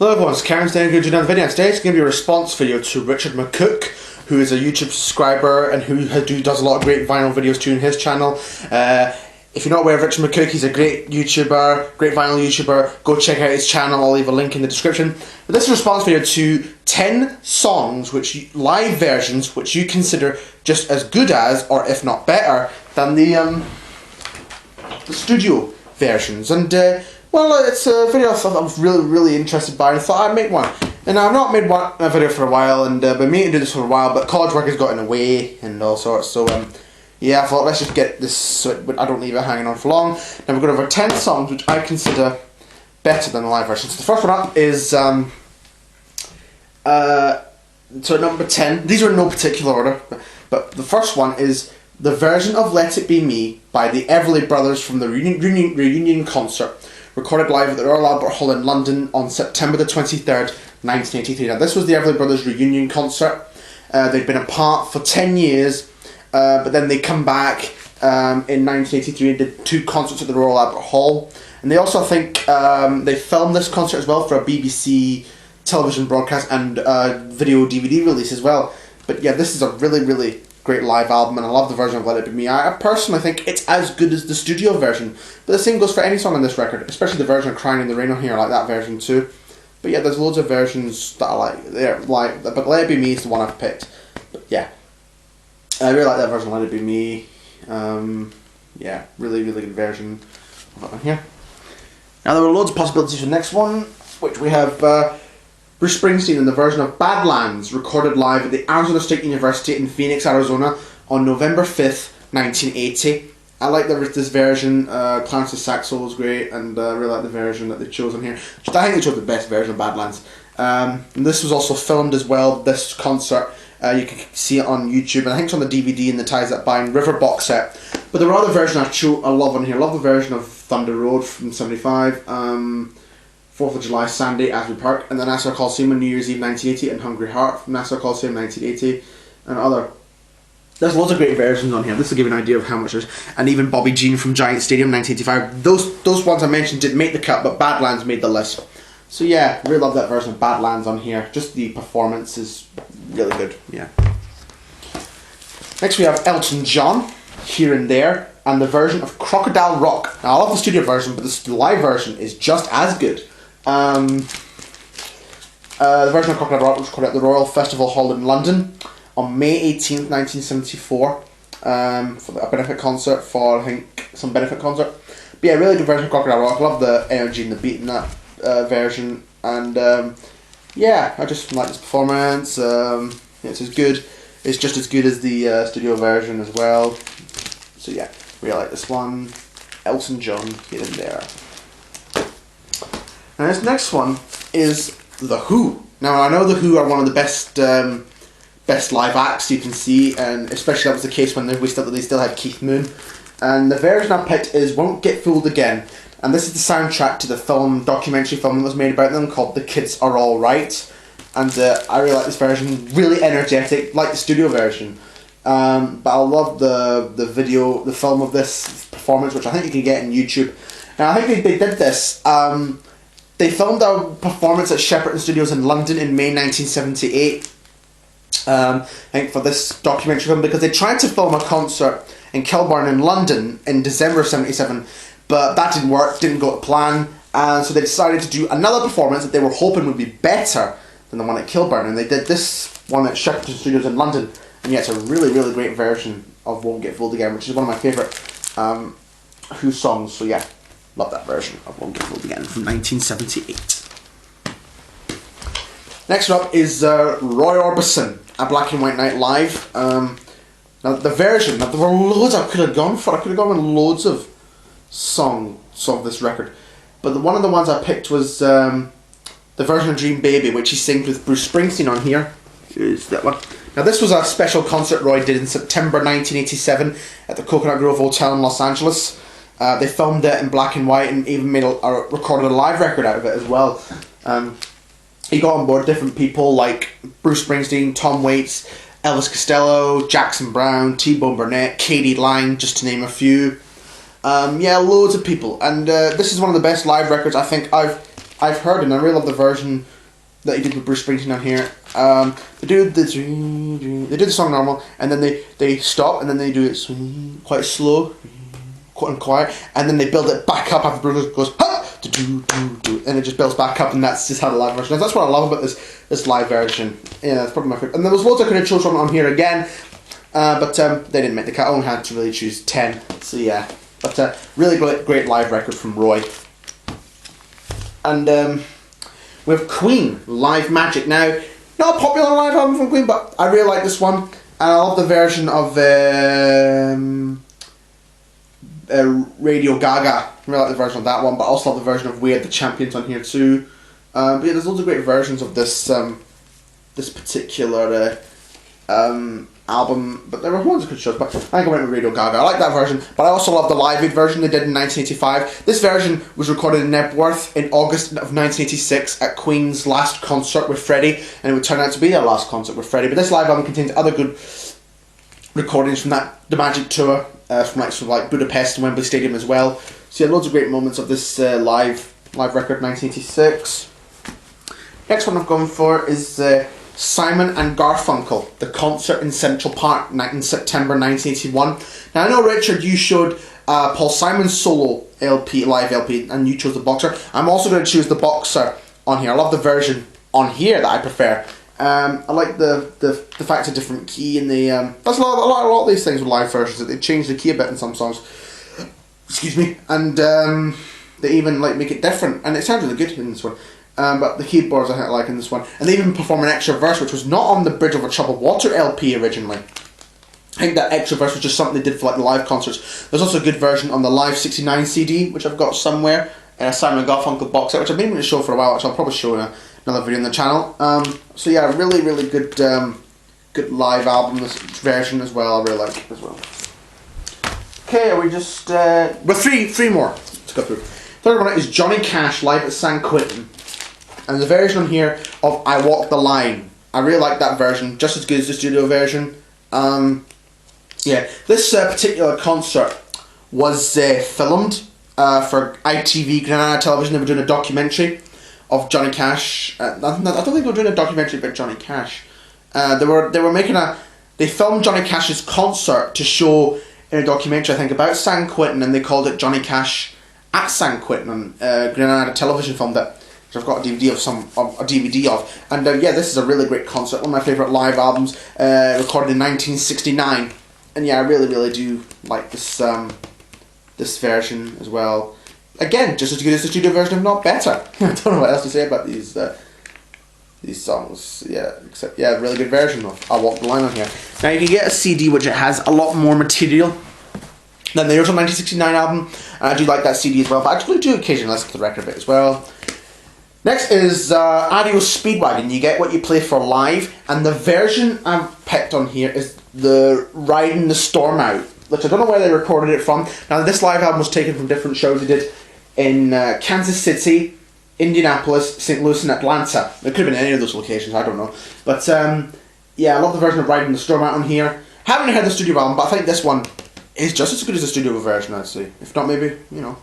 Hello everyone, it's Karen saying good to another video. Today it's going to be a response video to Richard McCook, who is a YouTube subscriber and who does a lot of great vinyl videos too on his channel. If you're not aware of Richard McCook, he's a great YouTuber, great vinyl YouTuber. Go check out his channel, I'll leave a link in the description. But this is a response video to 10 songs, live versions, which you consider just as good as, or if not better, than the studio versions. And well, it's a video I'm really interested by, and I thought I'd make one. And I've not made a video for a while, and been meaning to do this for a while, but college work has got in the way and all sorts. So yeah, I thought let's just get this so I don't leave it hanging on for long. Now we've got over 10 songs which I consider better than the live versions. The first one up is so number 10. These are in no particular order, but the first one is the version of Let It Be Me by the Everly Brothers from the reunion concert, recorded live at the Royal Albert Hall in London on September the 23rd, 1983. Now this was the Everly Brothers reunion concert. They'd been apart for 10 years, but then they come back in 1983 and did 2 concerts at the Royal Albert Hall. And they also, I think, they filmed this concert as well for a BBC television broadcast and video DVD release as well. But yeah, this is a really great live album, and I love the version of Let It Be Me. I personally think it's as good as the studio version, but the same goes for any song on this record, especially the version of Crying in the Rain on here. I like that version too. But yeah, there's loads of versions that I like. But Let It Be Me is the one I've picked. But yeah, I really like that version of Let It Be Me. Yeah, really good version of it on here. Now there were loads of possibilities for the next one, which we have Bruce Springsteen in the version of Badlands, recorded live at the Arizona State University in Phoenix, Arizona on November 5th, 1980. I like this version. Clarence's sax solo is great, and I really like the version that they've chosen here. I think they chose the best version of Badlands. And this was also filmed as well, this concert. You can see it on YouTube, and I think it's on the DVD in the Ties That Bind River box set. But there are other versions I love on here. I love the version of Thunder Road from 75. 4th of July, Sandy, Asbury Park, and the Nassau Coliseum on New Year's Eve 1980, and Hungry Heart from Nassau Coliseum 1980, and other. There's loads of great versions on here. This will give you an idea of how much there's. And even Bobby Jean from Giant Stadium 1985. Those ones I mentioned didn't make the cut, but Badlands made the list. So yeah, really love that version of Badlands on here. Just the performance is really good. Yeah. Next we have Elton John, Here and There, and the version of Crocodile Rock. Now I love the studio version, but the live version is just as good. The version of Crocodile Rock was recorded at the Royal Festival Hall in London on May 18th, 1974, for a benefit concert, I think, some benefit concert. But yeah, really good version of Crocodile Rock. I love the energy and the beat in that version, and yeah, I just like this performance. It's just as good as the studio version as well. So yeah, really like this one. Elton John, Here and There. Now this next one is The Who. Now I know The Who are one of the best live acts you can see, and especially that was the case when they still had Keith Moon. And the version I picked is Won't Get Fooled Again, and this is the soundtrack to the documentary film that was made about them called The Kids Are All Right. And I really like this version, really energetic, like the studio version. But I love the film of this performance, which I think you can get on YouTube. Now I think they did this. They filmed a performance at Shepperton Studios in London in May 1978. I think for this documentary film, because they tried to film a concert in Kilburn in London in December of 77, but that didn't work, didn't go to plan, and so they decided to do another performance that they were hoping would be better than the one at Kilburn, and they did this one at Shepperton Studios in London. And yeah, it's a really great version of Won't Get Fooled Again, which is one of my favourite Who songs. So yeah, love that version of Won't Get Fooled Again from 1978. Next up is Roy Orbison, A Black and White Night Live. Now the version, there were loads I could have gone for. I could have gone with loads of songs of this record, but one of the ones I picked was the version of Dream Baby, which he sings with Bruce Springsteen on here. Is that one? Now this was a special concert Roy did in September 1987 at the Coconut Grove Hotel in Los Angeles. They filmed it in black and white and even recorded a live record out of it as well. He got on board different people like Bruce Springsteen, Tom Waits, Elvis Costello, Jackson Browne, T-Bone Burnett, Katie Lang, just to name a few. Yeah, loads of people. And this is one of the best live records I think I've I've heard, and I really love the version that he did with Bruce Springsteen on here. They do the song normal, and then they stop, and then they do it quite slow, quite quiet, and then they build it back up after Bruce goes, ha! And it just builds back up, and that's just how the live version is. That's what I love about this live version. Yeah, that's probably my favorite. And there was loads I could have chosen from on here again, but they didn't make the cut. I only had to really choose 10. So yeah, but really great live record from Roy. And we have Queen, Live Magic. Now, not a popular live album from Queen, but I really like this one. And I love the version of Radio Gaga. I really like the version of that one, but I also love the version of We Are the Champions on here too. But yeah, there's loads of great versions of this this particular album, but there were ones I could choose, but I think I went with Radio Gaga. I like that version, but I also love the Live Aid version they did in 1985. This version was recorded in Knebworth in August of 1986 at Queen's last concert with Freddie, and it would turn out to be their last concert with Freddie. But this live album contains other good recordings from the Magic Tour, from like Budapest and Wembley Stadium as well. So yeah, loads of great moments of this live record, 1986. Next one I've gone for is Simon and Garfunkel, the concert in Central Park in September 1981. Now I know, Richard, you showed Paul Simon's solo LP, live LP, and you chose the Boxer. I'm also going to choose the Boxer on here. I love the version on here that I prefer. I like the fact it's a different key, and that's a lot of these things with live versions, that they change the key a bit in some songs. Excuse me, and they even like make it different, and it sounds really good in this one. But the keyboards I like in this one, and they even perform an extra verse, which was not on the Bridge Over Troubled Water LP originally. I think that extra verse was just something they did for like the live concerts. There's also a good version on the Live 69 CD, which I've got somewhere, a Simon and Garfunkel box set, which I've been meaning to show for a while, which I'll probably show in another video on the channel. So yeah, really good good live album, this version as well. I really like it as well. Okay, are we just with three more to go through. Third one is Johnny Cash live at San Quentin, and the version on here of I Walk the Line. I really like that version, just as good as the studio version. Yeah, this particular concert was filmed for ITV Granada Television. They were doing a documentary of Johnny Cash. I don't think they were doing a documentary about Johnny Cash. They filmed Johnny Cash's concert to show in a documentary, I think, about San Quentin, and they called it Johnny Cash at San Quentin. Granada Television filmed it, which I've got a DVD of. And yeah, this is a really great concert. One of my favourite live albums, recorded in 1969. And yeah, I really do like this this version as well. Again, just as good as the studio version, if not better. I don't know what else to say about these songs. Yeah, except yeah, really good version of I Walk the Line on here. Now you can get a CD which it has a lot more material than the original 1969 album, and I do like that CD as well. But I actually do occasionally listen to the record a bit as well. Next is Adios Speedwagon. You get what you play for live, and the version I've picked on here is the Riding the Storm Out, which I don't know where they recorded it from. Now this live album was taken from different shows they did in Kansas City, Indianapolis, St. Louis and Atlanta. It could have been any of those locations, I don't know. But yeah, I love the version of Riding the Storm Out on here. Haven't heard the studio album, but I think this one is just as good as the studio version, I'd say. If not, maybe, you know.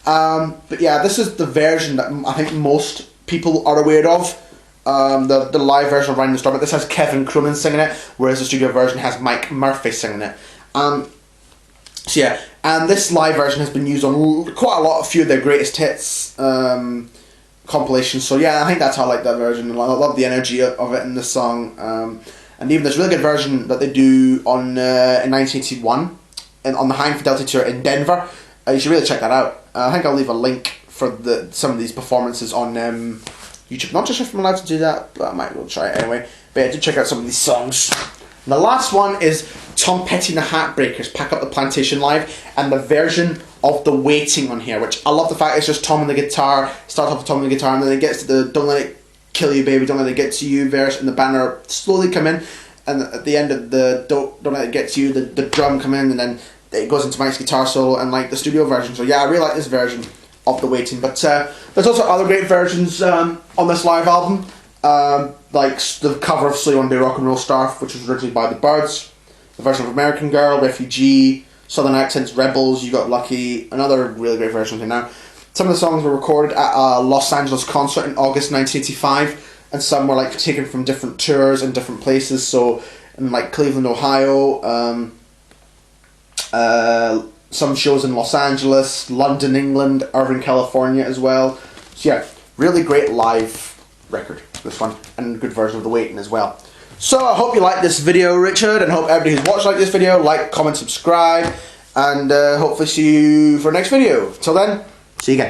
But yeah, this is the version that I think most people are aware of. The live version of Riding the Storm Out. This has Kevin Cronin singing it, whereas the studio version has Mike Murphy singing it. So yeah, and this live version has been used on quite a few of their greatest hits compilations. So yeah, I think that's how I like that version. I love the energy of it in the song. And even this really good version that they do on in 1981 on the High Fidelity Tour in Denver. You should really check that out. I think I'll leave a link for some of these performances on YouTube. Not just if I'm allowed to do that, but I might well try it anyway. But yeah, do check out some of these songs. And the last one is Tom Petty and the Heartbreakers, Pack Up the Plantation Live, and the version of The Waiting on here, which I love the fact it's just Tom and the guitar, starts off with Tom and the guitar, and then it gets to the Don't Let It Kill You Baby, Don't Let It Get To You verse, and the banner slowly come in, and at the end of the Don't Let It Get To You, the drum come in, and then it goes into Mike's guitar solo, and like the studio version. So yeah, I really like this version of The Waiting, but there's also other great versions on this live album, like the cover of So You Want to Be a Rock and Roll Star, which was originally by the Byrds, the version of American Girl, Refugee, Southern Accents, Rebels, You Got Lucky, another really great version here now. Some of the songs were recorded at a Los Angeles concert in August 1985, and some were like taken from different tours in different places. So in like Cleveland, Ohio, some shows in Los Angeles, London, England, Irvine, California as well. So yeah, really great live record, this one, and a good version of The Waiting as well. So I hope you liked this video, Richard, and hope everybody who's watched this video, like, comment, subscribe, and hopefully see you for the next video. Till then, see you again.